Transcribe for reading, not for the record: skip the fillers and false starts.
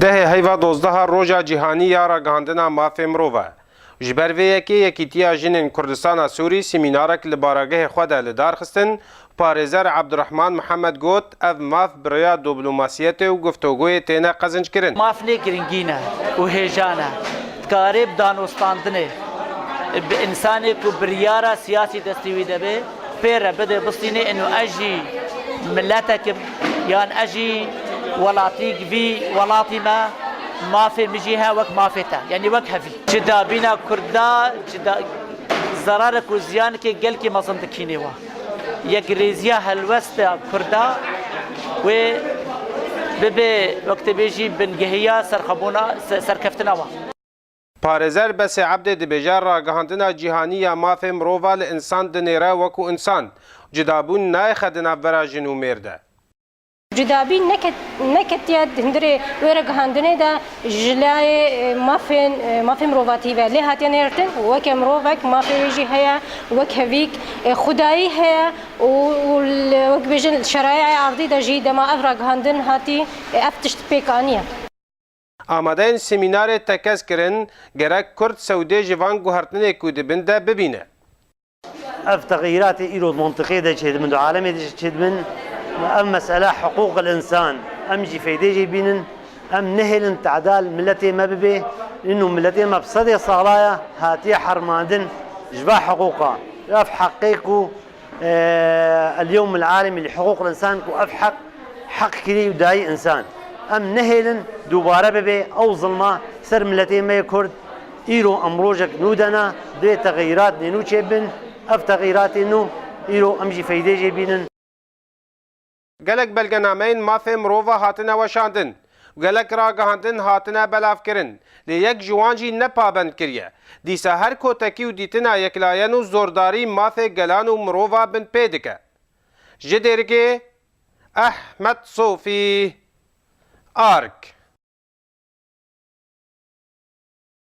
ده هیوا 12 روژا جیهانی یا راگهاندنا مافی مروه. جبر ویکی یکیتیا جنین کردستان سوری سیمینارک لبارگه خود لدار خستن پارێزەر عەبدوڕەحمان محەممەد گوت ئەv ماف بریا دیبلۆماسیەتê û guftogûyê têne qezinc kirin. Maf nê giringîn e û hêjan e. Dikarê bi danostandinê bi însanê ku biryara siyasî destî wî debe pê re bide bistînê û ez jî milletekim yan ez jî welatî vî welatî me mafê min jî he wek mafê te yanî wek hevî. Ji dabîna Kurda zararek û ziyanekê gelkî mezin dikînê we. یک ریزیا هلوست کردا و به وقت بیجی بنگهیا سرخبونا سرکفتنا و پارێزەر بەسێ عەبدێ dibêje ragihandina cîhanî ya mafê mirova li însan dinêre wekû însan cidabûn naxe di navbera jin û mêr de. Cudabî neketiye hindirê wê re gihandinê de ji layê mafê mirovatî ve lê hatiye nêrtin weke mirovek mafê wê jî heye wek hevîk xudayî heye û wek bêjin şerayê erdî de jî dema ev ragihandin hatî ev tişt pêk aniye. Amadeyên semînarê tekez kirin gerek Kurd Swedê ji van guhertinê ku dibin de bibîne. Ev teغyîratê îro منطقê de çêdibin du alemê de çêdibin ام مسألة حقوق الإنسان ام جي فيديجي بينن ام نهلن تعدال ملتي ما ببي لأنه ملتي ما بصدي صالايا هاتي حرمادن جبا حقوقها اف حقيقو اليوم العالمي لحقوق الإنسان كو اف حق كلي وداي إنسان ام نهلن دوباره ببي او ظلمة سر ملتي ما يكرد إيرو أمروجك نودنا دي تغييرات نينو تشيبن اف تغييرات إنو إيرو ام جي فيديجي بينن gelek belgenameyên mafê mirova hatine weşandin û gelek ragihandin hatine belavkirin lê yek ji wan jî nepabend kiriye. Dîsa her kotekî û dîtina yeklayen û zordarî mafê gelan û mirova bin pê dike. Ji Dêrgê Ehmed Sofî Ark.